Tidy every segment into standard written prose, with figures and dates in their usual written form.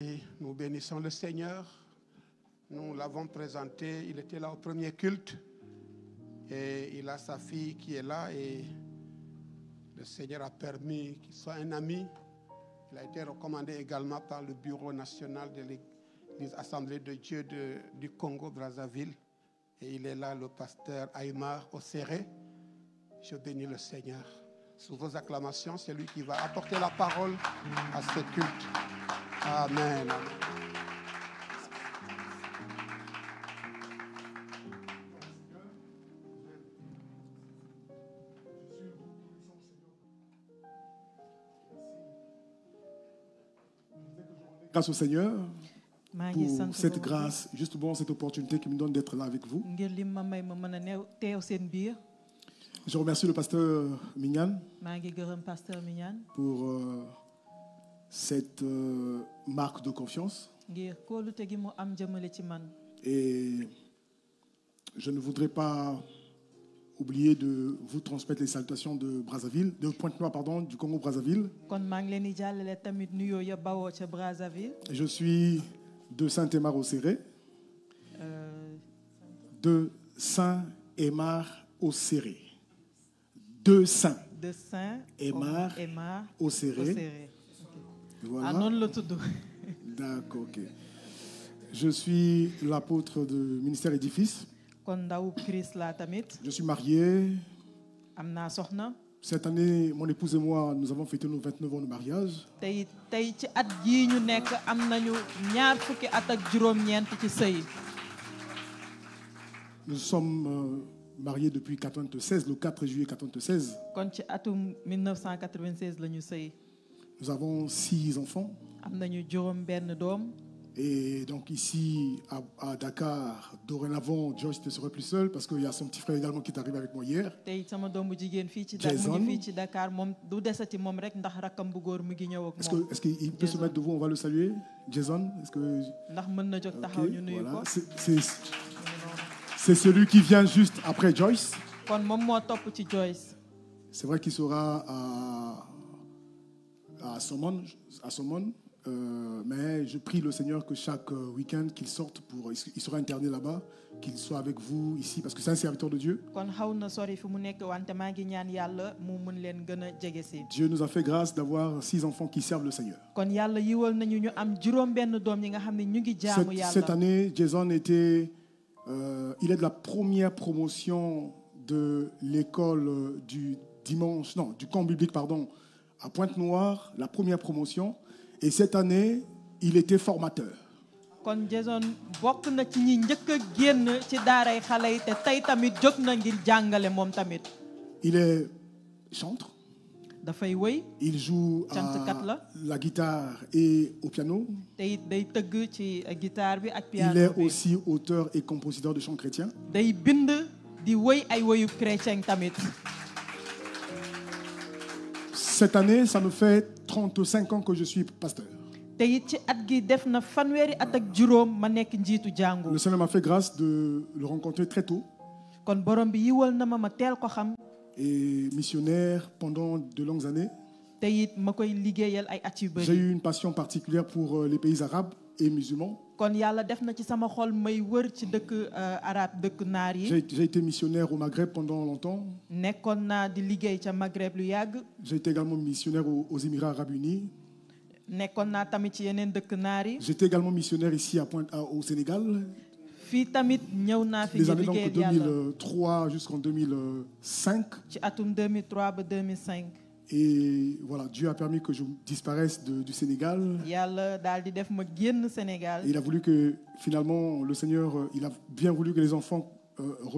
Et nous bénissons le Seigneur. Nous l'avons présenté, il était là au premier culte et il a sa fille qui est là et le Seigneur a permis qu'il soit un ami. Il a été recommandé également par le Bureau national de l'Église Assemblée de Dieu du Congo-Brazzaville. Et il est là, le pasteur Aymar Osseré. Je bénis le Seigneur. Sous vos acclamations, c'est lui qui va apporter la parole à ce culte. Amen. Grâce au Seigneur pour cette grâce, justement cette opportunité qui me donne d'être là avec vous. Je remercie le pasteur Mignan pour cette marque de confiance. Et je ne voudrais pas oublier de vous transmettre les salutations de Brazzaville, de Pointe-Noire, pardon, du Congo-Brazzaville. Je suis de Saint-Aymar-Osseré, de Saint-Aymar-Osseré, de Saint-Aymar-Osseré. Voilà. D'accord, ok. Je suis l'apôtre du ministère Édifice. Je suis marié. Cette année, mon épouse et moi, nous avons fêté nos 29 ans de mariage. Nous sommes mariés depuis 1996, le 4 juillet 1996. Nous avons 6 enfants. Et donc ici à Dakar, dorénavant, Joyce ne serait plus seule parce qu'il y a son petit frère également qui est arrivé avec moi hier. Jason. Est-ce qu'il peut se mettre debout? On va le saluer. Jason, est-ce que... Okay, voilà. C'est celui qui vient juste après Joyce. C'est vrai qu'il sera à Somone. Mais je prie le Seigneur que chaque week-end qu'il sorte, il sera interné là-bas, qu'il soit avec vous ici, parce que c'est un serviteur de Dieu. Dieu nous a fait grâce d'avoir 6 enfants qui servent le Seigneur. Cette année, Jason il est de la première promotion de l'école du camp biblique, à Pointe-Noire, la première promotion. Et cette année, il était formateur. Il est chantre. Il joue à la guitare et au piano. Il est aussi auteur et compositeur de chants chrétiens. Cette année, ça me fait 35 ans que je suis pasteur. Le Seigneur m'a fait grâce de le rencontrer très tôt. Et missionnaire pendant de longues années. J'ai eu une passion particulière pour les pays arabes et musulmans. J'ai été missionnaire au Maghreb pendant longtemps. J'ai été également missionnaire aux Émirats Arabes Unis. J'étais également missionnaire ici au Sénégal. Les années donc 2003 jusqu'en 2005. Et voilà, Dieu a permis que je disparaisse du Sénégal. Et il a voulu que, finalement, le Seigneur, il a bien voulu que les enfants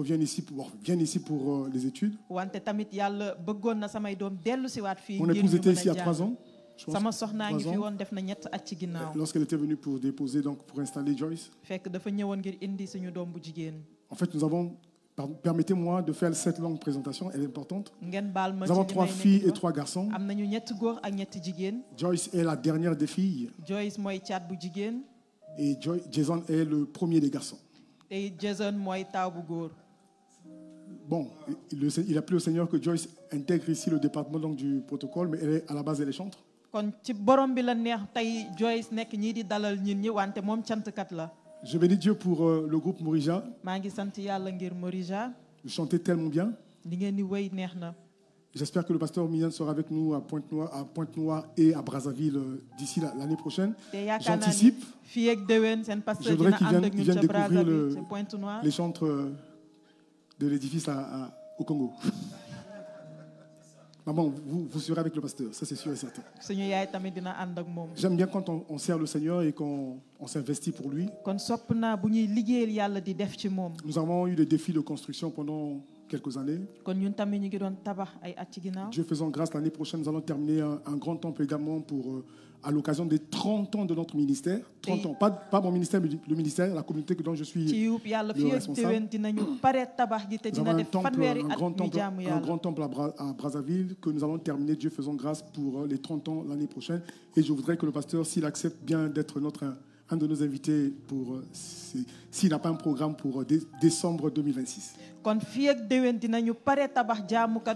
viennent ici pour les études. Mon épouse était ici à 3 ans. Lorsqu'elle était venue pour déposer, pour installer Joyce. En fait, permettez-moi de faire cette longue présentation, elle est importante. Nous avons 3 filles et 3 garçons. Joyce est la dernière des filles. Et Jason est le premier des garçons. Bon, il a plu au Seigneur que Joyce intègre ici le département du protocole, mais à la base elle est chantre. Je bénis Dieu pour le groupe Morija. Vous chantez tellement bien. J'espère que le pasteur Mian sera avec nous à Pointe-Noire et à Brazzaville d'ici l'année prochaine. J'anticipe. Je voudrais qu'ils viennent découvrir les chantres de l'édifice au Congo. Maman, vous serez avec le pasteur, ça c'est sûr et certain. J'aime bien quand on sert le Seigneur et qu'on s'investit pour lui. Nous avons eu des défis de construction pendant quelques années. Dieu faisant grâce, l'année prochaine, nous allons terminer un grand temple également à l'occasion des 30 ans de notre ministère. 30 ans, pas mon ministère, mais le ministère, la communauté dont je suis le responsable. Nous avons un grand temple à Brazzaville que nous allons terminer, Dieu faisant grâce, pour les 30 ans l'année prochaine. Et je voudrais que le pasteur, s'il accepte bien d'être un de nos invités, s'il n'a pas un programme pour décembre 2026. Kon fi ak déwén dinañu pare tabax jaamu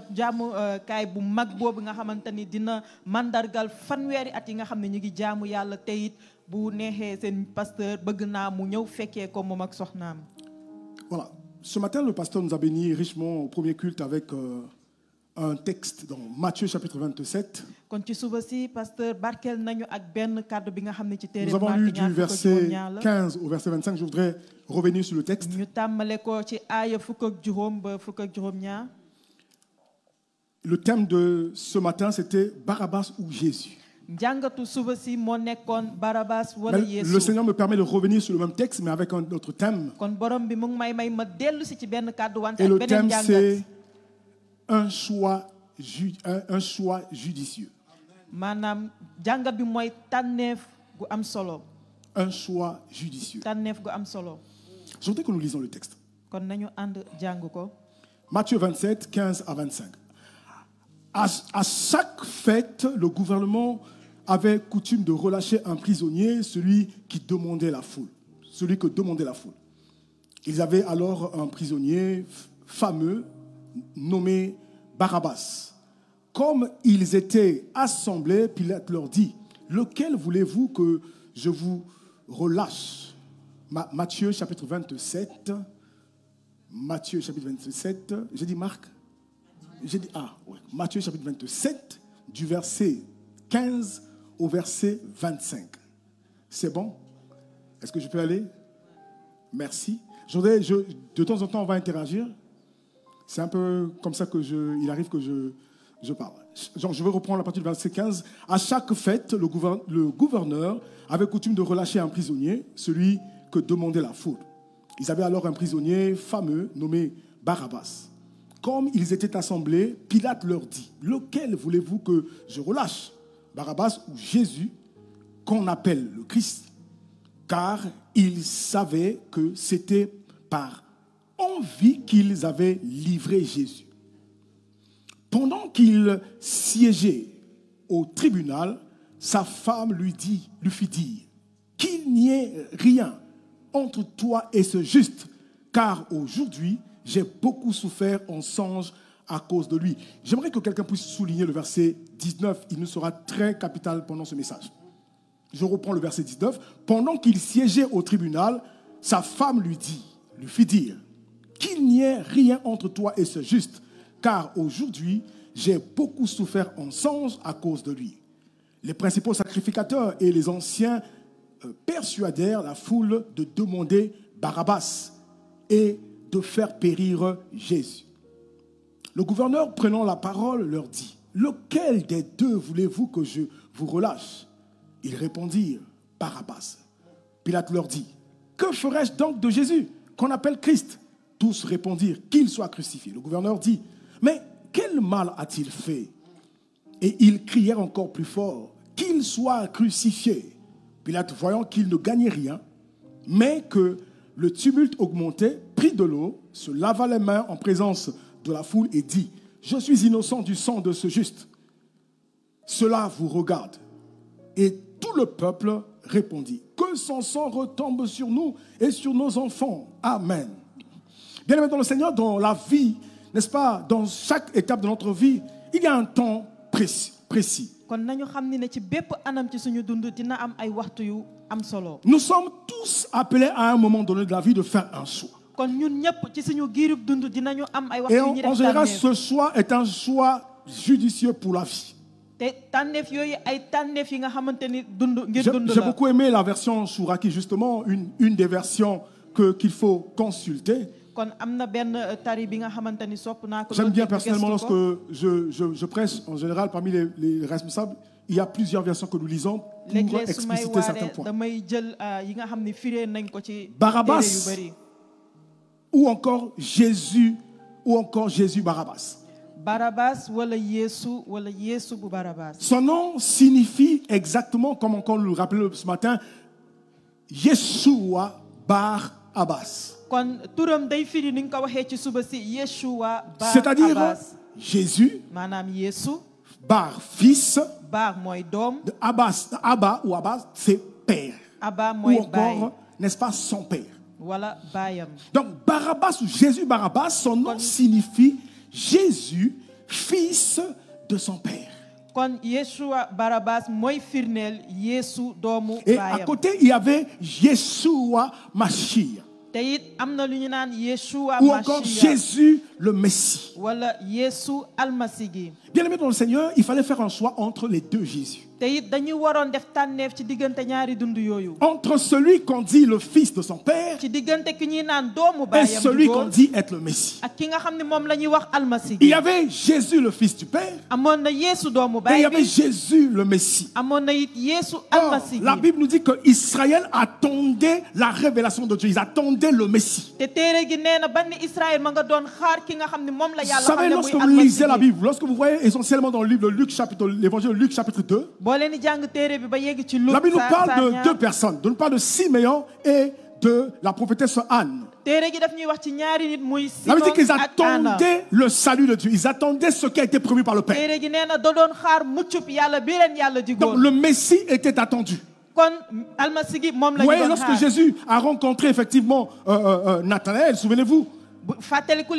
kaay bu mag boobu nga xamanteni dina mandargal fanweeri at yi nga xam ne ñu ngi jaamu yàlla teyit bu neexee seen pasteur bëgg naa mu ñëw fekkee ko moom ak soxnaam. Voilà. Ce matin, le pasteur nous a béni richement au premier culte avec un texte dans Matthieu chapitre 27. Kon ci suba si pasteur barkel nañu ak benn kàddu bi nga xam ne ci téere Nous avons lu du verset 15 au verset 25. Je voudrais revenir sur le texte. ñu tàmmale ko ci aaya fukk ak juróom ba fukk ak juróom ñaar. Le thème de ce matin, c'était Barabbas ou Jésus. njàngatu suba si moo nekkoon Barabbas wala Yeesu. Le Seigneur me permet de revenir sur le même texte mais avec un autre thème. kon borom bi mu ngi may ma dellu si ci benn kàddu wante ak beneen njàngat. Et le thème c'est un choix judicieux. Maanaam jàngat bi mooy tànneef gu am solo. Un choix judicieux. tànneef gu am solo. Je voudrais que nous lisions le texte. kon nañu ànd jàng ko. Matthieu 27, 15 à 25. À chaque fête, le gouvernement avait coutume de relâcher un prisonnier, celui que demandait la foule. Ils avaient alors un prisonnier fameux nommé Barabbas. Comme ils étaient assemblés, Pilate leur dit, « Lequel voulez-vous que je vous relâche ?» Matthieu chapitre 27. Matthieu chapitre 27. J'ai dit Marc? Matthieu chapitre 27, du verset 15 au verset 25. C'est bon? Est-ce que je peux aller? Merci. De temps en temps, on va interagir. C'est un peu comme ça il arrive que je parle. Je vais reprendre la partie du verset 15. À chaque fête, le gouverneur avait coutume de relâcher un prisonnier, celui que demandait la foule. Ils avaient alors un prisonnier fameux nommé Barabbas. Comme ils étaient assemblés, Pilate leur dit, « Lequel voulez-vous que je relâche, Barabbas ou Jésus, qu'on appelle le Christ ?» Car ils savaient que c'était par envie qu'ils avaient livré Jésus. Pendant qu'il siégeait au tribunal, sa femme lui fit dire, « Qu'il n'y ait rien entre toi et ce juste, car aujourd'hui, j'ai beaucoup souffert en songe à cause de lui. » J'aimerais que quelqu'un puisse souligner le verset 19. Il nous sera très capital pendant ce message. Je reprends le verset 19. Pendant qu'il siégeait au tribunal, sa femme lui fit dire, « Qu'il n'y ait rien entre toi et ce juste, car aujourd'hui, j'ai beaucoup souffert en songe à cause de lui. » Les principaux sacrificateurs et les anciens persuadèrent la foule de demander Barabbas et de faire périr Jésus. Le gouverneur, prenant la parole, leur dit, « Lequel des deux voulez-vous que je vous relâche ?» Ils répondirent, « Barabbas. » Pilate leur dit, « Que ferais-je donc de Jésus, qu'on appelle Christ ?» Tous répondirent, « Qu'il soit crucifié. » Le gouverneur dit, « Mais quel mal a-t-il fait ?» Et ils crièrent encore plus fort, « Qu'il soit crucifié. » Pilate, voyant qu'il ne gagnait rien, mais que le tumulte augmentait, prit de l'eau, se lava les mains en présence de la foule et dit, « Je suis innocent du sang de ce juste. Cela vous regarde. » Et tout le peuple répondit, « Que son sang retombe sur nous et sur nos enfants. Amen. » Bien-aimés dans le Seigneur, dans la vie, n'est-ce pas, dans chaque étape de notre vie, il y a un temps précis. Nous sommes tous appelés à un moment donné de la vie de faire un choix. Et en général, ce choix est un choix judicieux pour la vie. J'ai beaucoup aimé la version Souraki, justement, une des versions qu'il faut consulter. J'aime bien personnellement lorsque je prêche, en général, parmi les responsables, il y a plusieurs versions que nous lisons pour expliciter certains points. Barabbas ou encore Jésus Barabbas. Son nom signifie exactement, comme on le rappelait ce matin, Yeshua Bar Abbas. C'est-à-dire Jésus, Bar fils, de Abbas, Abba ou Abbas, c'est père. Ou encore, n'est-ce pas, son père. Donc Barabbas ou Jésus Barabbas, son nom signifie Jésus, fils de son père. Et à côté, il y avait Yeshua Mashiach. Ou encore Jésus le Messie. Bien aimé dans le Seigneur, il fallait faire un choix entre les deux Jésus. Entre celui qu'on dit le fils de son père et celui qu'on dit être le Messie. Il y avait Jésus le fils du père et il y avait Jésus le Messie. Or, la Bible nous dit que Israël attendait la révélation de Dieu. Ils attendaient le Messie. Vous savez, lorsque vous lisez la Bible, lorsque vous voyez essentiellement dans le livre de Luc, l'évangile de Luc chapitre 2, la Bible nous parle de deux personnes. Nous parle de Siméon et de la prophétesse Anne. La Bible dit qu'ils attendaient le salut de Dieu. Ils attendaient ce qui a été promis par le Père. Donc le Messie était attendu. Vous voyez, lorsque Jésus a rencontré effectivement Nathanaël, souvenez-vous, Philippe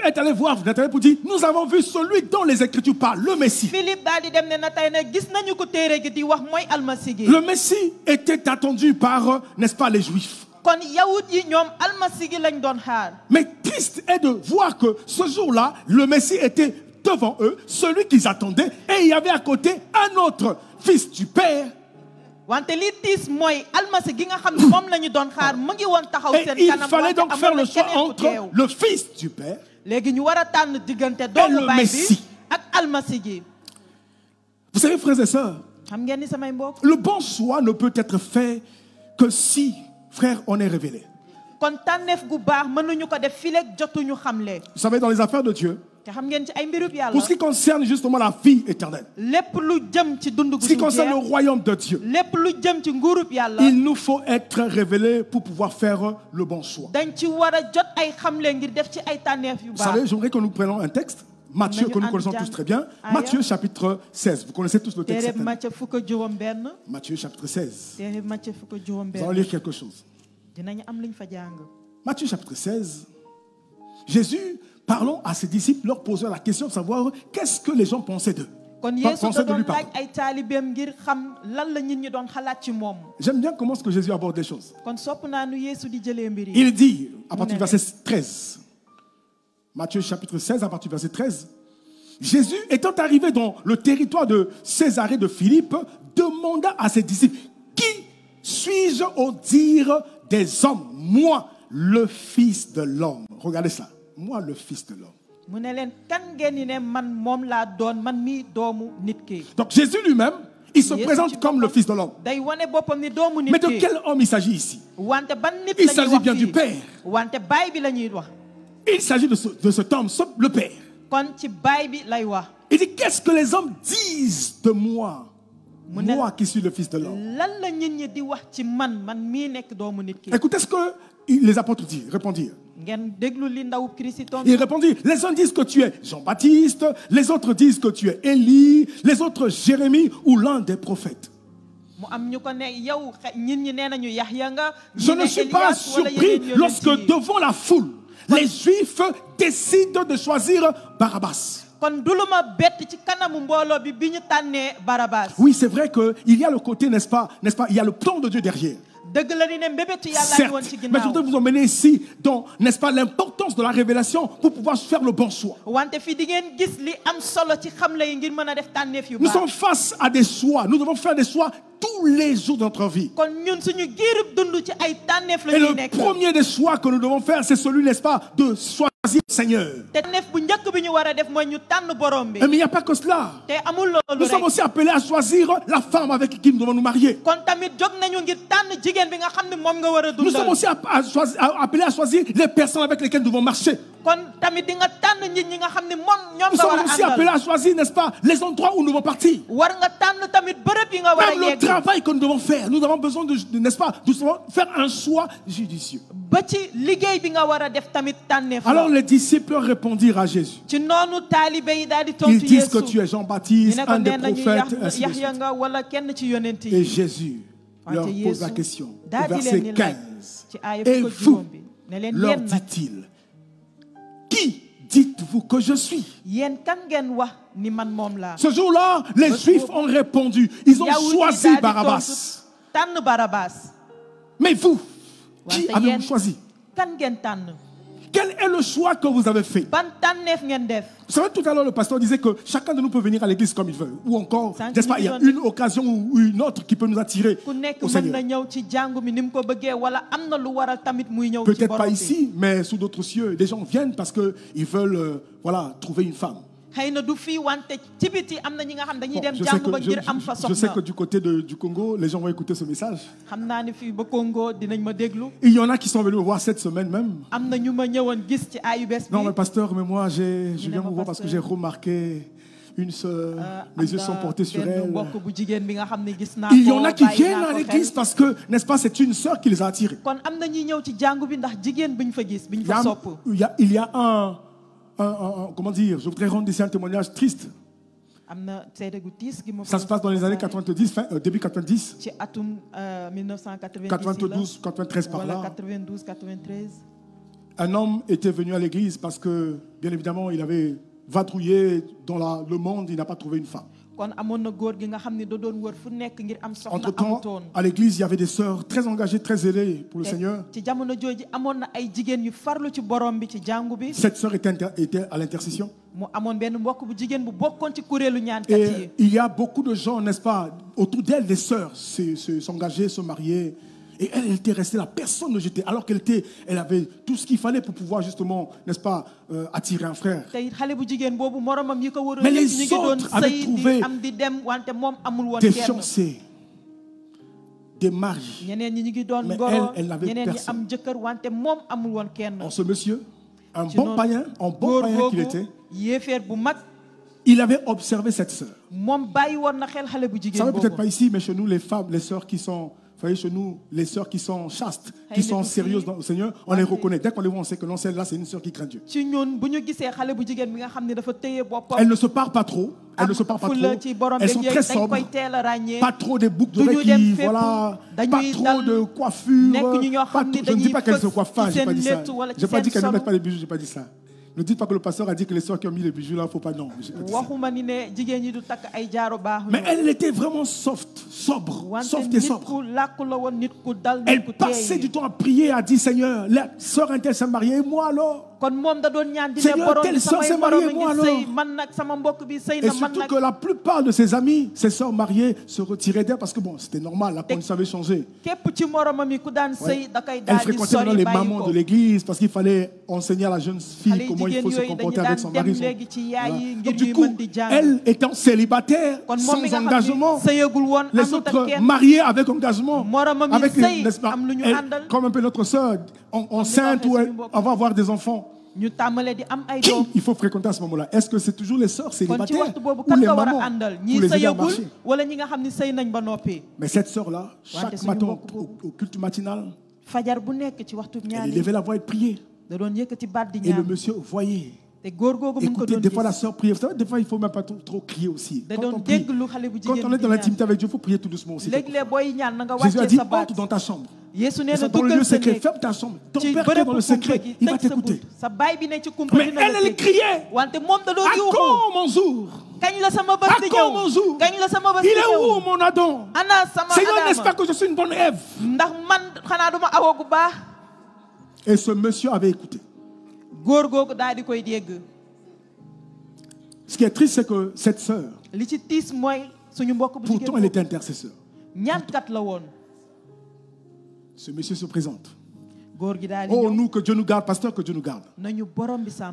est allé voir Nathanaël pour dire: nous avons vu celui dont les Écritures parlent, le Messie. Le Messie était attendu par, n'est-ce pas, les Juifs. Mais triste est de voir que ce jour-là, le Messie était devant eux, celui qu'ils attendaient, et il y avait à côté un autre fils du Père. Et il fallait donc faire le choix entre le fils du Père et le Messie. Vous savez, frères et sœurs, le bon choix ne peut être fait que si, frère, on est révélé. Vous savez, dans les affaires de Dieu, pour ce qui concerne justement la vie éternelle, ce qui concerne le royaume de Dieu, il nous faut être révélés pour pouvoir faire le bon choix. Vous savez, j'aimerais que nous prenions un texte, Matthieu, que nous connaissons tous très bien, Matthieu chapitre 16. Vous connaissez tous le texte. Matthieu chapitre 16. Nous allons lire quelque chose. Matthieu chapitre 16. Jésus, parlant à ses disciples, leur posant la question de savoir qu'est-ce que les gens pensaient d'eux. J'aime bien comment est-ce que Jésus aborde les choses. Il dit, à partir du verset 13, Matthieu chapitre 16, à partir du verset 13, Jésus, étant arrivé dans le territoire de Césarée de Philippe, demanda à ses disciples: qui suis-je au dire des hommes? Moi, le Fils de l'homme. Regardez ça. Moi, le Fils de l'homme. Donc Jésus lui-même, il se présente comme le Fils de l'homme. Mais de quel homme il s'agit ici? Il s'agit bien du Père. Il s'agit de cet homme, le Père. Il dit: qu'est-ce que les hommes disent de moi? Moi qui suis le Fils de l'homme. Écoutez ce que les apôtres répondirent. Ils répondirent: les uns disent que tu es Jean-Baptiste, les autres disent que tu es Élie, les autres Jérémie ou l'un des prophètes. Je ne suis pas surpris lorsque devant la foule, les Juifs décident de choisir Barabbas. Oui, c'est vrai qu'il y a le côté, n'est-ce pas, il y a le plan de Dieu derrière. Certes, mais je voudrais vous emmener ici dans, n'est-ce pas, l'importance de la révélation pour pouvoir faire le bon choix. Nous sommes face à des choix. Nous devons faire des choix tous les jours de notre vie. Et le premier des choix que nous devons faire, c'est celui, n'est-ce pas, de choisir le Seigneur. Mais il n'y a pas que cela. Nous sommes aussi appelés à choisir la femme avec qui nous devons nous marier. Nous sommes aussi appelés à choisir les personnes avec lesquelles nous devons marcher. Nous sommes aussi appelés à choisir, n'est-ce pas, les endroits où nous devons partir. Même le travail que nous devons faire. Nous avons besoin de, n'est-ce pas, de faire un choix judicieux. Alors les disciples répondirent à Jésus. Ils disent que tu es Jean-Baptiste, un des prophètes, ainsi de suite. Et Jésus leur pose la question. Au verset 15. Et vous, leur dit-il, qui dites-vous que je suis? Ce jour-là, les Juifs ont répondu. Ils ont choisi Barabbas. Mais vous, qui avez-vous choisi? Quel est le choix que vous avez fait? Vous savez, tout à l'heure, le pasteur disait que chacun de nous peut venir à l'église comme il veut. Ou encore, n'est-ce pas, il y a une occasion ou une autre qui peut nous attirer au Seigneur. Peut-être pas ici, mais sous d'autres cieux. Des gens viennent parce qu'ils veulent trouver une femme. Bon, je sais que du côté du Congo, les gens vont écouter ce message. Il y en a qui sont venus me voir cette semaine même. Non, mais pasteur, mais moi, je viens vous voir parce que j'ai remarqué une sœur, mes yeux sont portés sur elle. Il y en a qui viennent à l'église parce que, n'est-ce pas, c'est une sœur qui les a attirés. Il y a comment dire, je voudrais rendre ici un témoignage triste. Ça se passe dans les années 90, début 90. 92, 93 par là. Un homme était venu à l'église parce que, bien évidemment, il avait vadrouillé dans le monde, il n'a pas trouvé une femme. Entre-temps, à l'église, il y avait des sœurs très engagées, très zélées pour le Seigneur. Cette sœur était à l'intercession. Et il y a beaucoup de gens, n'est-ce pas, autour d'elle, des sœurs, s'engager, se marier. Et elle était restée là, personne ne jetait, alors elle avait tout ce qu'il fallait pour pouvoir justement, n'est-ce pas, attirer un frère. Mais les autres avaient trouvé des fiancés, des maris. Mais elle n'avait personne. En ce monsieur, un bon païen qu'il était, il avait observé cette sœur. Vous savez peut-être pas ici, mais chez nous, les femmes, les sœurs qui sont... Vous voyez, chez nous, les sœurs qui sont chastes, qui sont sérieuses dans le Seigneur, on les reconnaît. Dès qu'on les voit, on sait que non, celle-là, c'est une sœur qui craint Dieu. Elles ne se parlent pas trop. Elles sont très sobres. Pas trop de boucles d'oreilles, voilà. Pas trop de coiffure. Je ne dis pas qu'elles se coiffent pas, je n'ai pas dit ça. Je n'ai pas dit qu'elles ne mettent pas les bijoux, je n'ai pas dit ça. Ne dites pas que le pasteur a dit que les sœurs qui ont mis les bijoux là, il ne faut pas, non. Mais elle était vraiment sobre. Elle passait du temps à prier, à dire Seigneur, la sœur un tel s'est mariée, et moi alors? Seigneur, telle sœur s'est mariée, moi alors? Et surtout que la plupart de ses amis, ses sœurs mariées, se retiraient d'elle parce que bon, c'était normal, la condition avait changé. Ouais. Elle fréquentait maintenant les mamans de l'église parce qu'il fallait enseigner à la jeune fille comment il faut se comporter avec son mari. Voilà. Donc du coup, elle étant célibataire, sans engagement, les autres mariés avec engagement, avec elle, comme un peu notre sœur, enceinte ou elle va avoir des enfants. Qui il faut fréquenter à ce moment-là? Est-ce que c'est toujours les sœurs célibataires ou les mamans ou les ayants marché? Mais cette sœur-là, chaque matin au culte matinal, elle élevait la voix et priait. Et le monsieur voyait. Écoutez, des fois la sœur priait. Vous savez, des fois il ne faut même pas trop crier aussi. Quand on prie, quand on est dans l'intimité avec Dieu, il faut prier tout doucement aussi. Jésus a dit, entre dans ta chambre. C'est dans le lieu secret. Ferme ta chambre. Ton père qui est dans le secret, il va t'écouter. Mais elle criait. À quand mon jour? À quand mon jour? Il est où mon Adam? Seigneur, n'est-ce pas que je suis une bonne Ève? Et ce monsieur avait écouté. Ce qui est triste, c'est que cette sœur, pourtant elle était intercesseur. Ce monsieur se présente. Oh, nous, que Dieu nous garde, pasteur, que Dieu nous garde.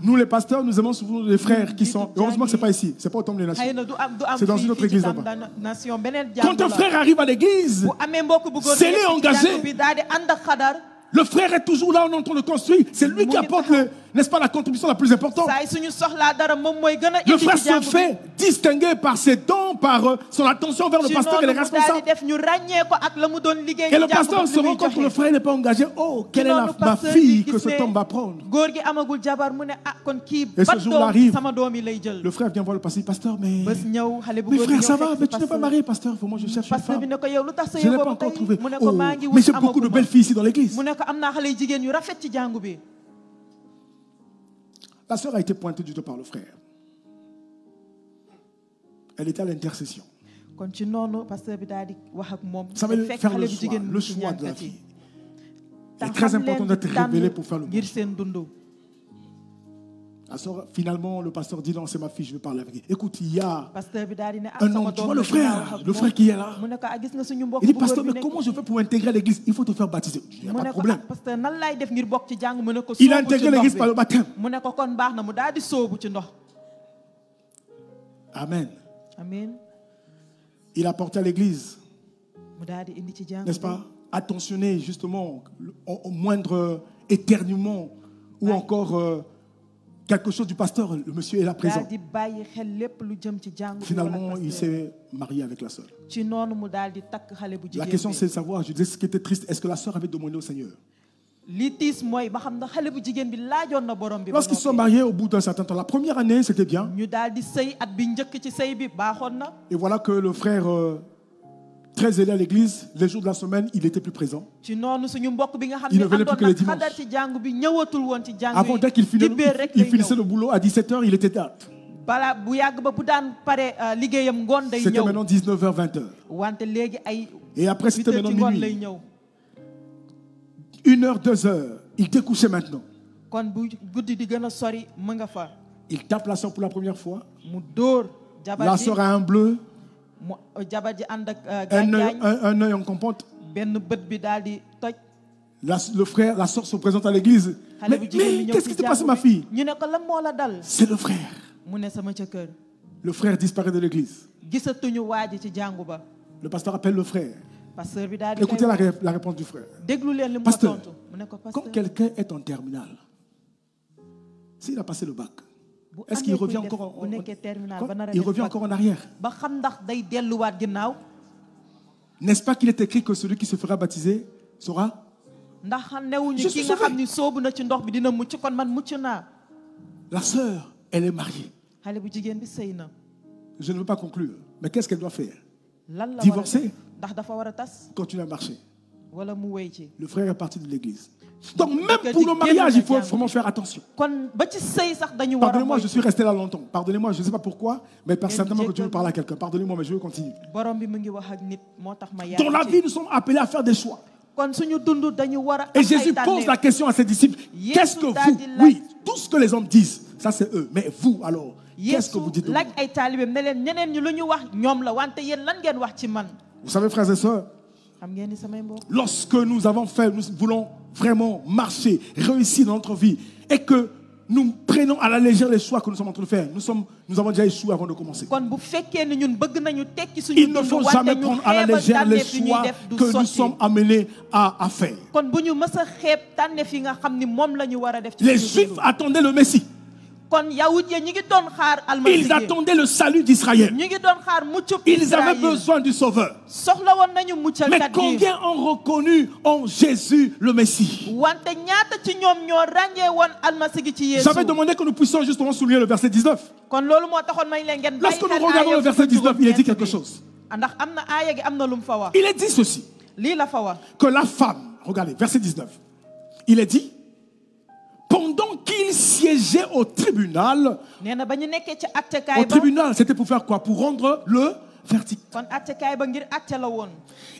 Nous, les pasteurs, nous aimons souvent les frères qui sont... Heureusement que ce n'est pas ici, ce n'est pas au Temple des Nations. C'est dans une autre église là-bas. Quand un frère arrive à l'église, scellé, engagé, le frère est toujours là, on est en train de construire. C'est lui qui apporte, n'est-ce pas, la contribution la plus importante. Le frère se fait distinguer par ses dons, par son attention vers le pasteur et les responsables. Et le pasteur se rend compte que le frère n'est pas engagé. Oh, quelle est ma fille que cet homme va prendre? Et ce jour arrive, le frère vient voir le pasteur. Pasteur, mais frère, ça va, mais tu n'es pas marié, pasteur. Moi, je cherche une femme. Je n'ai pas encore trouvé. Oh, mais j'ai beaucoup de belles filles ici dans l'église. La sœur a été pointée du doigt par le frère. Elle était à l'intercession. Ça veut faire le choix de la fille. C'est très important d'être révélé pour faire le bon choix. Finalement, le pasteur dit non, c'est ma fille, je vais parler avec elle. Écoute, il y a un homme, tu vois le frère qui est là. Il dit, pasteur, mais comment je fais pour intégrer l'église? Il faut te faire baptiser. Il n'y a pas de problème. Il a intégré l'église par le baptême. Amen. Il a porté à l'église, n'est-ce pas? Attentionné justement au moindre éternuement ou encore quelque chose du pasteur, le monsieur est là présent. Finalement, il s'est marié avec la sœur. La question c'est de savoir, je disais ce qui était triste, est-ce que la sœur avait demandé au Seigneur? Lorsqu'ils sont mariés au bout d'un certain temps, la première année c'était bien. Et voilà que le frère très zélé à l'église, les jours de la semaine, il était plus présent. Il ne venait plus que les dimanches. Avant, dès qu'il finissait le boulot à 17h, il était date. C'était maintenant 19h, 20h. Et après, c'était maintenant minuit. 1h, 2h, il découchait maintenant. Il tape la soeur pour la première fois. La soeur a un bleu. Un œil en compote. Le frère, la soeur se présente à l'église. Mais qu'est-ce qui s'est passé, ma fille? C'est le frère. Le frère disparaît de l'église. Le pasteur appelle le frère. Écoutez la réponse du frère. Pasteur, quand quelqu'un est en terminale, s'il a passé le bac, est-ce qu'il revient encore en arrière? N'est-ce pas qu'il est écrit que celui qui se fera baptiser sera? Je suis sauvé. La sœur, elle est mariée. Je ne veux pas conclure, mais qu'est-ce qu'elle doit faire? Divorcer? Continuer à marcher. Le frère est parti de l'église. Donc même pour le mariage, il faut vraiment faire attention. Pardonnez-moi, je suis resté là longtemps. Pardonnez-moi, je ne sais pas pourquoi, mais certainement que Dieu me parle à quelqu'un. Pardonnez-moi, mais je vais continuer. Dans la vie, nous sommes appelés à faire des choix. Et Jésus pose la question à ses disciples. Qu'est-ce que vous, oui, tout ce que les hommes disent, ça c'est eux. Mais vous alors, qu'est-ce que vous dites de moi? Vous savez, frères et sœurs, lorsque nous voulons vraiment marcher, réussir dans notre vie, et que nous prenons à la légère les choix que nous sommes en train de faire, nous avons déjà échoué avant de commencer. Il ne faut jamais prendre à la légère les choix que nous sommes amenés à faire. Les Juifs attendaient le Messie. Ils attendaient le salut d'Israël. Ils avaient besoin du Sauveur. Mais combien ont reconnu en Jésus le Messie? J'avais demandé que nous puissions justement souligner le verset 19. Lorsque nous regardons le verset 19, il est dit quelque chose. Il est dit ceci. Que la femme, regardez, verset 19. Il est dit, pendant qu'il siégeait au tribunal, c'était pour faire quoi? Pour rendre le verdict.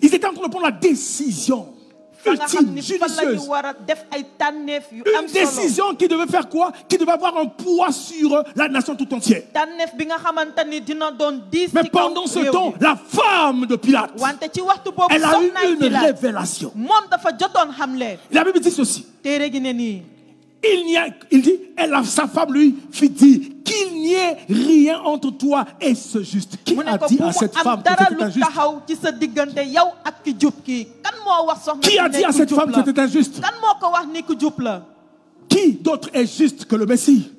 Ils étaient en train de prendre la décision ultime, judicieuse. Une décision qui devait faire quoi? Qui devait avoir un poids sur la nation tout entière. Mais pendant ce temps, la femme de Pilate, elle a eu une révélation. La Bible dit ceci. Il dit, sa femme lui fit dire qu'il n'y ait rien entre toi et ce juste. Qui a dit à cette femme que c'était injuste? Qui a dit à cette femme que c'était injuste? Qui d'autre est juste que le Messie?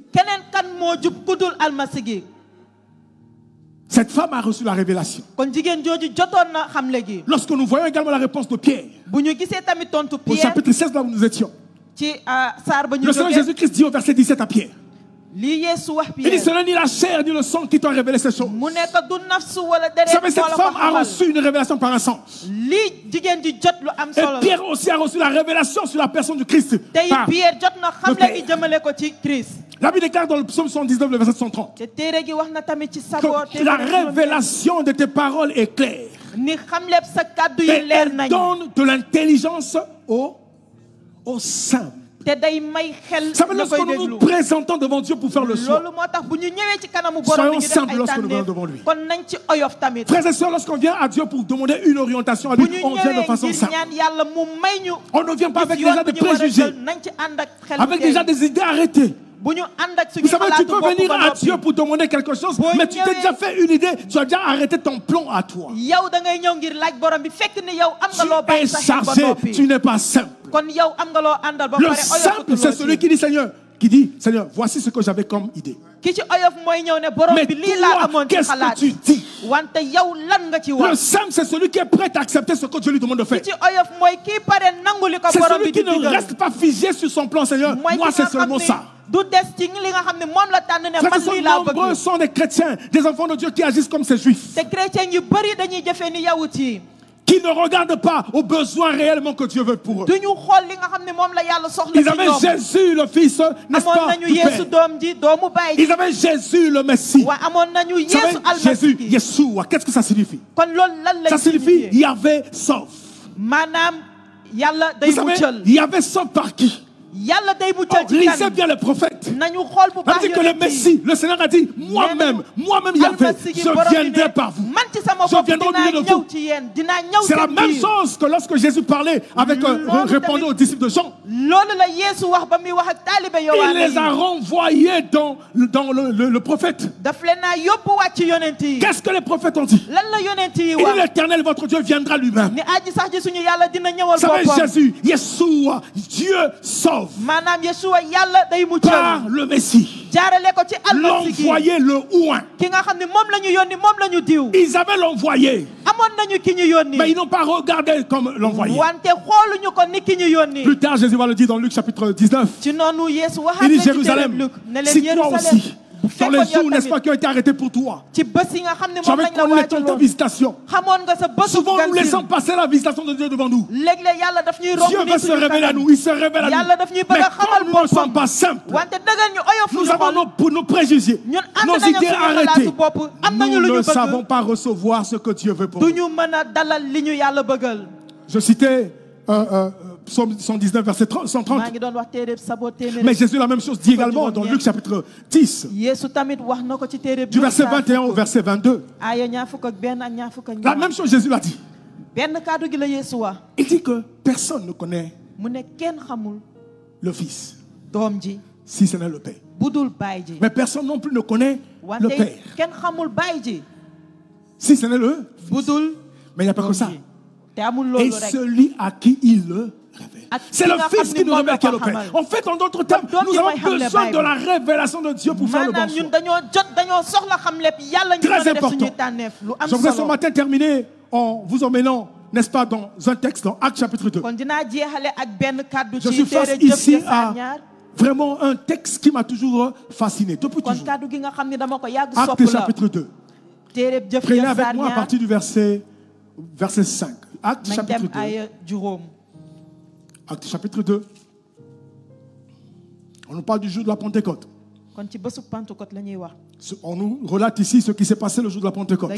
Cette femme a reçu la révélation. Lorsque nous voyons également la réponse de Pierre, au chapitre 16 là où nous étions, le Seigneur Jésus-Christ dit au verset 17 à Pierre, il dit, ce n'est ni la chair ni le sang qui t'ont révélé ces choses. Vous savez, cette femme a reçu une révélation par un sens. Et Pierre aussi a reçu la révélation sur la personne du Christ. La Bible déclare dans le psaume 119, le verset 130, que la révélation de tes paroles est claire. Et elle donne de l'intelligence aux simples. Ça veut dire lorsque nous nous présentons devant Dieu pour faire le choix, soyons simples lorsque nous venons devant lui. Frères et sœurs, lorsqu'on vient à Dieu pour demander une orientation à lui, on vient de façon simple. On ne vient pas avec déjà des préjugés, avec déjà des idées arrêtées. Vous savez, tu peux venir à Dieu pour demander quelque chose, mais tu t'es déjà fait une idée, tu as déjà arrêté ton plan à toi. Tu es chargé, tu n'es pas simple. Le simple, c'est celui qui dit Seigneur, voici ce que j'avais comme idée. Mais toi, qu'est-ce que tu dis? Le simple, c'est celui qui est prêt à accepter ce que Dieu lui demande de faire. C'est celui qui ne reste pas figé sur son plan, Seigneur. Moi, c'est seulement ça. Nombreux sont des chrétiens, des enfants de Dieu qui agissent comme ces juifs, qui ne regardent pas aux besoins réellement que Dieu veut pour eux. Ils avaient Jésus le Fils, n'est-ce pas, du Père. Ils avaient Jésus le Messie. Vous savez, Jésus, Yeshua, qu'est-ce que ça signifie? Ça signifie Yahvé sauve. Vous savez, Yahvé sauve par qui? Lisez bien le prophète. On dit que le Messie, le Seigneur a dit, moi-même Yahvé, je viendrai par vous. Je viendrai au milieu de vous. C'est la même chose que lorsque Jésus parlait avec, répondait aux disciples de Jean. Il les a renvoyés dans le prophète. Qu'est-ce que les prophètes ont dit? Il dit, l'Éternel, votre Dieu, viendra lui-même. Vous savez, Jésus, Yeshua, Dieu sauve par le Messie. L'envoyé, le ouin. Ils avaient l'envoyé, mais ils n'ont pas regardé comme l'envoyé. Plus tard, Jésus va le dire dans Luc chapitre 19. Il dit, Jérusalem, si toi aussi, dans les jours, n'est-ce pas, qui ont été arrêtés pour toi, tu avais connu les temps de visitation. Souvent, nous laissons passer la visitation de Dieu devant nous. Dieu veut se révéler à nous, il se révèle à nous. Mais comme nous ne sommes pas simples, nous avons nos préjugés, nos idées arrêtées. Nous ne savons pas recevoir ce que Dieu veut pour nous. Je citais Psaume 119, verset 130. Mais Jésus, la même chose, dit également dans Luc chapitre 10, du verset 21 au verset 22. La même chose, Jésus l'a dit. Il dit que personne ne connaît le Fils, si ce n'est le Père. Mais personne non plus ne connaît le Père, si ce n'est le Fils. Mais il n'y a pas que ça. Et celui à qui il le révèle. C'est le Fils qui nous révèle qui est le Père. En fait, en d'autres termes, nous avons besoin de la révélation de Dieu pour faire le bon choix. Très important. Je voudrais ce matin terminer en vous emmenant, n'est-ce pas, dans un texte dans Actes chapitre 2. Je suis face ici à vraiment un texte qui m'a toujours fasciné, depuis toujours. Actes chapitre 2. Prenez avec moi à partir du verset 5. Actes chapitre 2. Actes chapitre 2. On nous parle du jour de la Pentecôte. On nous relate ici ce qui s'est passé le jour de la Pentecôte.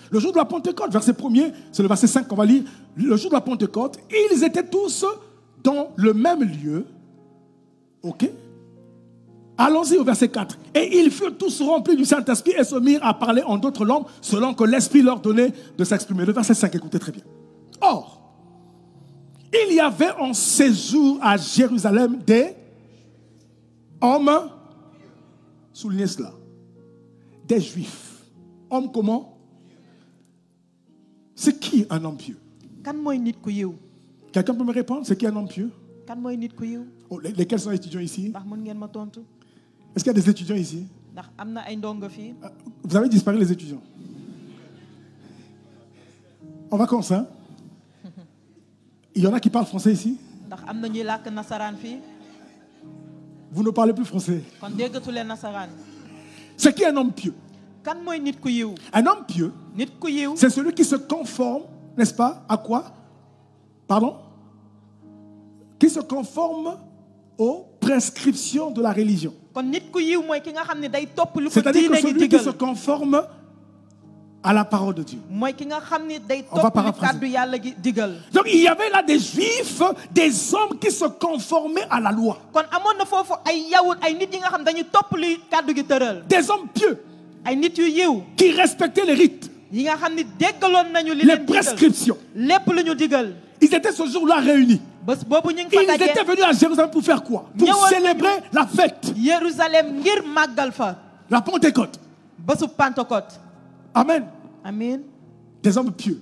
Le jour de la Pentecôte, verset 1er, c'est le verset 5 qu'on va lire. Le jour de la Pentecôte, ils étaient tous dans le même lieu. Ok? Allons-y au verset 4. Et ils furent tous remplis du Saint-Esprit et se mirent à parler en d'autres langues selon que l'Esprit leur donnait de s'exprimer. Le verset 5, écoutez très bien. Or, il y avait en séjour à Jérusalem des hommes, soulignez cela, des Juifs. Hommes comment? C'est qui un homme pieux? Quelqu'un peut me répondre? C'est qui un homme pieux? Oh, lesquels sont les étudiants ici? Est-ce qu'il y a des étudiants ici? Vous avez disparu les étudiants. On va comme ça. Il y en a qui parlent français ici? Vous ne parlez plus français. C'est qui un homme pieux? Un homme pieux, c'est celui qui se conforme, n'est-ce pas, à quoi? Pardon? Qui se conforme aux prescriptions de la religion. C'est-à-dire que celui qui se conforme à la parole de Dieu. On va paraphraser. Donc il y avait là des Juifs, des hommes qui se conformaient à la loi. Des hommes pieux qui respectaient les rites, les prescriptions. Ils étaient ce jour-là réunis. Ils étaient venus à Jérusalem pour faire quoi? Pour célébrer la fête. La Pentecôte. Amen. Amen. Des hommes pieux.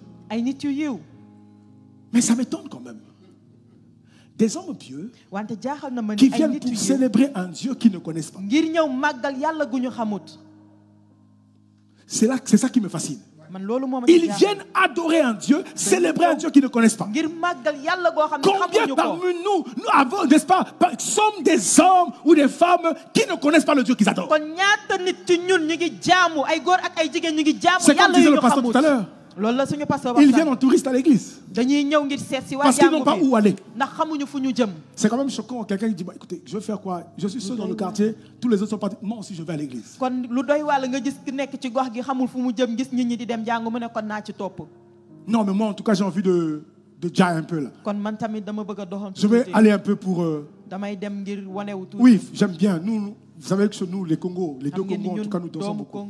Mais ça m'étonne quand même. Des hommes pieux qui viennent pour célébrer un Dieu qu'ils ne connaissent pas. C'est ça qui me fascine. Ils viennent adorer un Dieu, célébrer un Dieu qu'ils ne connaissent pas. Combien parmi nous avons, n'est-ce pas, sommes des hommes ou des femmes qui ne connaissent pas le Dieu qu'ils adorent? C'est comme disait le pasteur tout à l'heure. Ils viennent en touriste à l'église parce qu'ils n'ont pas où aller. C'est quand même choquant. Quelqu'un qui dit, écoutez, je veux faire quoi? Je suis seul dans le quartier, tous les autres sont partis. Moi aussi je vais à l'église. Non, mais moi en tout cas j'ai envie de jaillir un peu là. Je vais aller un peu pour... Oui, j'aime bien. Nous, vous savez que nous, les Congos, les deux Congos, en tout cas nous dansons beaucoup.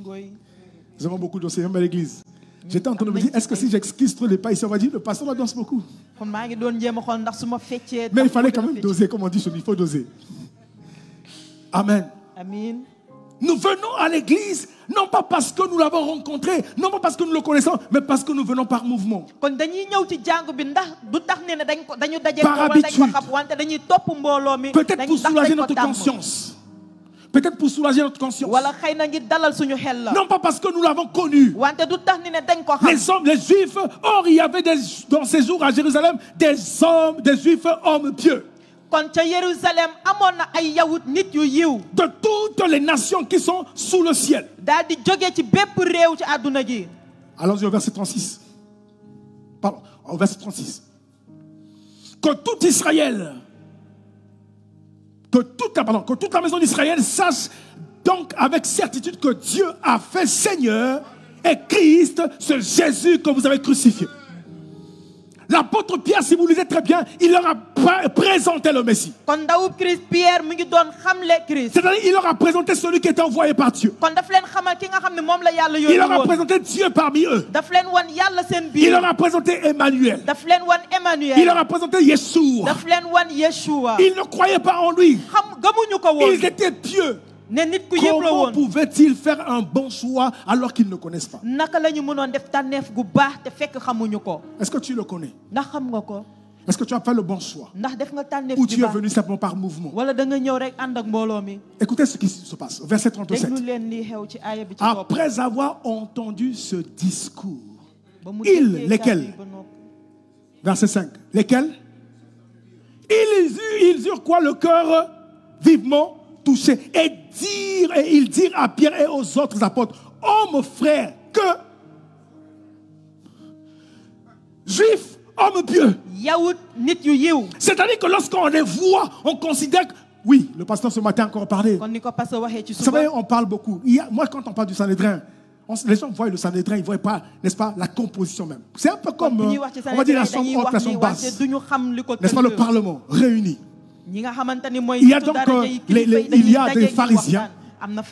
Nous avons beaucoup dansé, même à l'église. J'étais en train de me dire, est-ce que si j'exquise trop les pas ici, on va dire, le pasteur la danse beaucoup. Mais il fallait quand même doser, comme on dit chez nous, il faut doser. Amen. Amen. Nous venons à l'église, non pas parce que nous l'avons rencontré, non pas parce que nous le connaissons, mais parce que nous venons par mouvement. Par habitude. Peut-être pour soulager notre conscience. Peut-être pour soulager notre conscience. Non pas parce que nous l'avons connu. Les hommes, les Juifs, or il y avait dans ces jours à Jérusalem des hommes, des Juifs hommes pieux. De toutes les nations qui sont sous le ciel. Allons-y au verset 36. Pardon, au verset 36. Que tout Israël... Que toute la maison d'Israël sache donc avec certitude que Dieu a fait Seigneur et Christ, ce Jésus que vous avez crucifié. L'apôtre Pierre, si vous lisez très bien, il leur a présenté le Messie. C'est-à-dire il leur a présenté celui qui était envoyé par Dieu. Il leur a présenté Dieu parmi eux. Il leur a présenté Emmanuel. Il leur a présenté Yeshua. Ils ne croyaient pas en lui. Ils étaient pieux. Comment pouvaient-ils faire un bon choix alors qu'ils ne connaissent pas? Est-ce que tu le connais? Est-ce que tu as fait le bon choix? Ou tu es venu simplement par mouvement? Écoutez ce qui se passe. Verset 37. Après avoir entendu ce discours, lesquels? Verset 5. Lesquels? Ils eurent quoi? Le cœur vivement touché. Et ils dirent à Pierre et aux autres apôtres, hommes frères, que Juifs, Homme pieux. C'est-à-dire que lorsqu'on les voit, on considère que... Oui, le pasteur ce matin a encore parlé. Vous savez, on parle beaucoup. Moi, quand on parle du Sanhédrin, les gens voient le Sanhédrin, ils ne voient pas, n'est-ce pas, la composition même. C'est un peu comme, on va dire, la chambre haute, la chambre basse. N'est-ce pas, le Parlement réuni. Il y a donc il y a des pharisiens,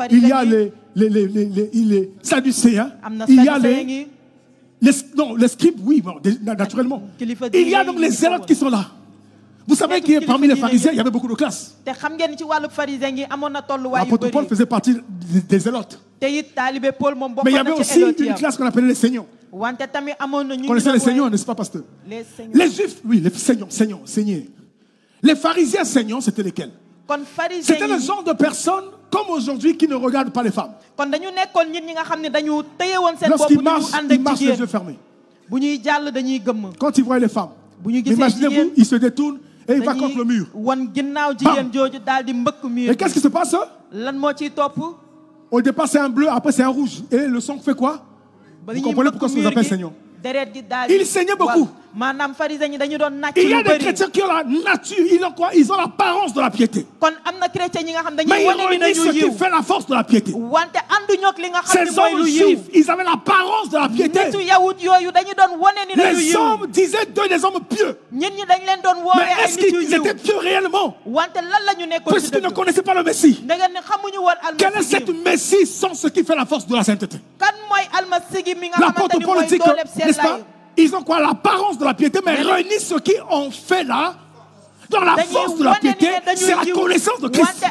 il y a les sadducéens, il y a les scribes, oui, bon, naturellement. Il y a donc les zélotes qui sont là. Vous savez que parmi les pharisiens, il y avait beaucoup de classes. L'apôtre Paul faisait partie des zélotes. Mais il y avait aussi une classe qu'on appelait les seigneurs. Vous connaissez les seigneurs, n'est-ce pas, pasteur? Les juifs, oui, les seigneurs. Les pharisiens seigneurs, c'était lesquels? C'était le genre de personnes comme aujourd'hui qui ne regardent pas les femmes. Lorsqu'ils marchent les yeux fermés. Quand ils voient les femmes, imaginez-vous, ils se détournent et ils vont contre le mur. Et qu'est-ce qui se passe? Au départ c'est un bleu, après c'est un rouge. Et le sang fait quoi? Vous comprenez pourquoi ça s'appelle Seigneur? Ils saignaient beaucoup. Il y a des chrétiens qui ont la nature, ils ont l'apparence de la piété. Mais ils réunissent ce qui fait la force de la piété. Ces hommes juifs, ils avaient l'apparence de la piété. Les hommes disaient d'eux des hommes pieux. Mais est-ce qu'ils étaient pieux réellement? Puisqu'ils ne connaissaient pas le Messie. Quel est cette Messie sans ce qui fait la force de la sainteté? L'apôtre Paul dit que, n'est-ce pas? Ils ont quoi? L'apparence de la piété, mais réunissent ce qui ont fait là. Dans la force de la piété, c'est la connaissance de Christ.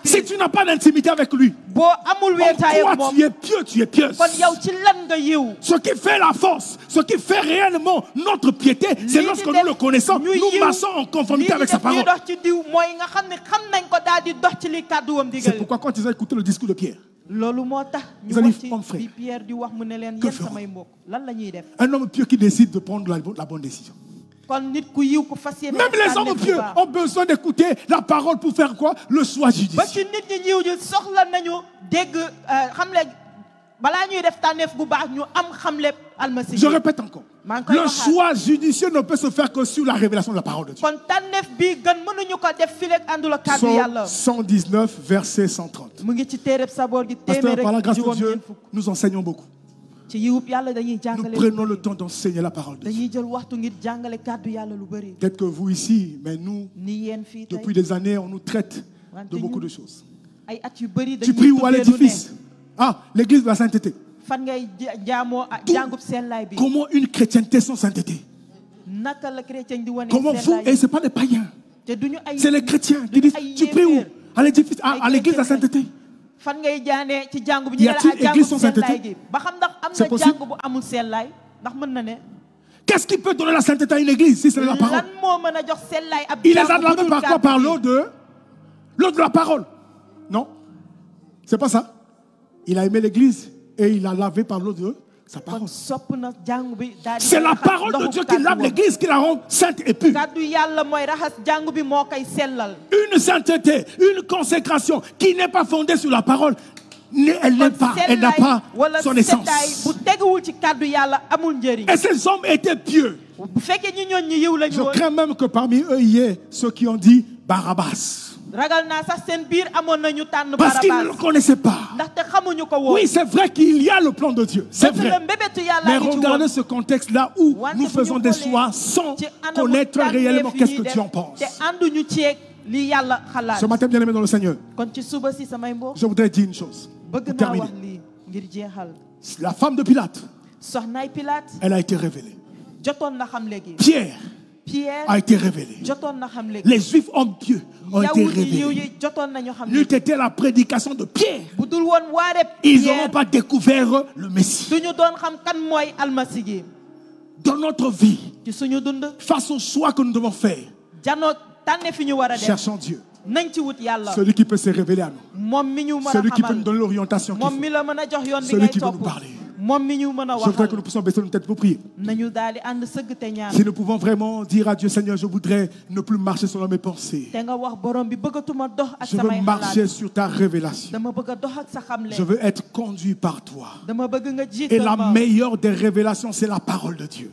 Si tu n'as pas d'intimité avec lui, pourquoi tu es pieux, tu es pieuse. Ce qui fait la force, ce qui fait réellement notre piété, c'est lorsque nous le connaissons, nous marchons en conformité avec sa parole. C'est pourquoi quand ils ont écouté le discours de Pierre, ils ont dit, mon frère, que ferons-nous? Un homme pieux qui décide de prendre la bonne décision. Même les hommes pieux ont besoin d'écouter la parole pour faire quoi? Le choix judicieux. Je répète encore. Le choix judicieux ne peut se faire que sur la révélation de la parole de Dieu. Psaume 119, verset 130. Pasteur, par la grâce de Dieu, nous enseignons beaucoup. Nous prenons le temps d'enseigner la parole de Dieu. Peut-être que vous ici, mais nous, depuis des années, on nous traite de beaucoup de choses. Tu pries où à l'édifice? Ah, l'église de la sainteté. Comment une chrétienté sans sainteté? Comment vous, et ce n'est pas des païens, c'est les chrétiens qui disent, tu pries où? À l'édifice, à l'église de la sainteté. Y a-t-il église sans sainteté? C'est possible? Qu'est-ce qui peut donner la sainteté à une église si c'est la parole? Il les a lavés par quoi? Par l'eau de la parole. Non, c'est pas ça. Il a aimé l'église et il a lavé par l'eau de sa parole. C'est la parole de Dieu qui lave l'église, qui la rend sainte et pure. Une sainteté, une consécration qui n'est pas fondée sur la parole, elle n'a pas son essence. Et ces hommes étaient pieux. Je crains même que parmi eux, il y ait ceux qui ont dit Barabbas. Parce qu'ils ne le connaissaient pas. Oui, c'est vrai qu'il y a le plan de Dieu. C'est vrai. Mais regardez ce contexte-là où nous faisons des choix sans connaître réellement qu'est-ce que Dieu en pense. Ce matin, bien aimé dans le Seigneur, je voudrais dire une chose pour terminer. La femme de Pilate, elle a été révélée. Pierre a été révélé. Les Juifs hommes pieux ont été révélés. N'eût été la prédication de Pierre, ils n'auront pas découvert le Messie. Dans notre vie, face au choix que nous devons faire, cherchons Dieu. Celui qui peut se révéler à nous, celui qui peut nous donner l'orientation qu'il faut, celui qui peut nous parler. Je voudrais que nous puissions baisser nos têtes pour prier. Si nous pouvons vraiment dire à Dieu, Seigneur, je voudrais ne plus marcher selon mes pensées. Je veux marcher sur ta révélation. Je veux être conduit par toi. Et la meilleure des révélations, c'est la parole de Dieu.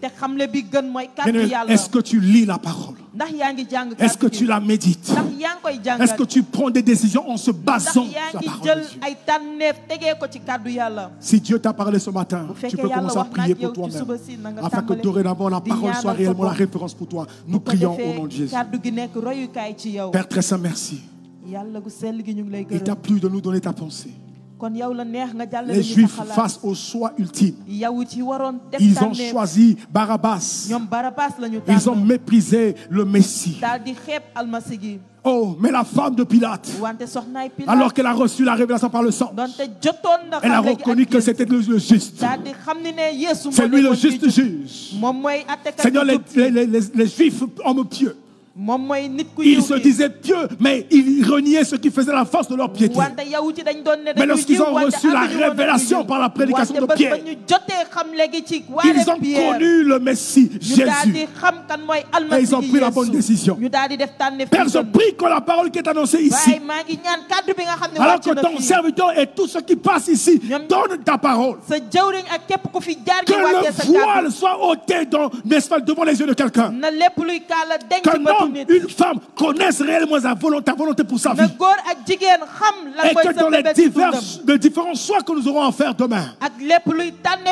Est-ce que tu lis la parole? Est-ce que tu la médites? Est-ce que tu prends des décisions en se basant sur la parole de Dieu? Si Dieu t'a parlé ce matin, tu peux commencer à prier pour toi-même, afin que dorénavant la parole soit réellement la référence pour toi. Nous prions au nom de Jésus. Père très saint, merci. Il t'a plu de nous donner ta pensée. Les Juifs face au choix ultime, ils ont choisi Barabbas. Ils ont méprisé le Messie. Oh, mais la femme de Pilate, alors qu'elle a reçu la révélation par le sang, elle a reconnu que c'était le juste. C'est lui le juste juge. Seigneur, les Juifs hommes pieux, ils se disaient pieux, mais ils reniaient ce qui faisait la force de leur piété. Mais lorsqu'ils ont reçu la révélation par la prédication de Pierre, ils ont connu le Messie, Jésus. Et ils ont pris la bonne décision. Père, je prie que la parole qui est annoncée ici, alors que ton serviteur et tous ceux qui passent ici donnent ta parole, que le voile soit ôté devant les yeux de quelqu'un. Qu'un homme, une femme connaissent réellement ta volonté pour sa vie. Et que dans les différents choix que nous aurons à faire demain,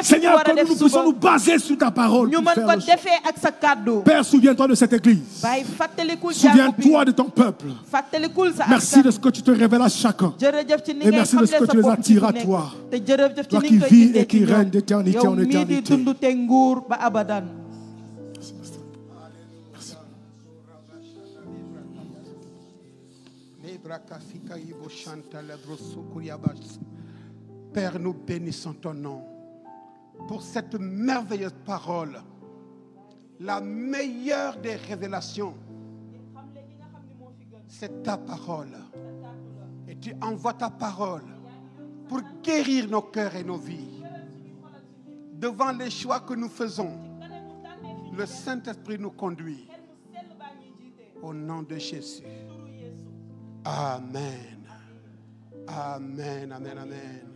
Seigneur, que nous puissions nous baser sur ta parole. Père, souviens-toi de cette église. Souviens-toi de ton peuple. Merci de ce que tu te révèles à chacun. Et merci de ce que tu les attires à toi. Toi qui vis et qui règne d'éternité en éternité. Père, nous bénissons ton nom pour cette merveilleuse parole, la meilleure des révélations. C'est ta parole. Et tu envoies ta parole pour guérir nos cœurs et nos vies. Devant les choix que nous faisons, le Saint-Esprit nous conduit. Au nom de Jésus. Amen. Amen, amen, amen.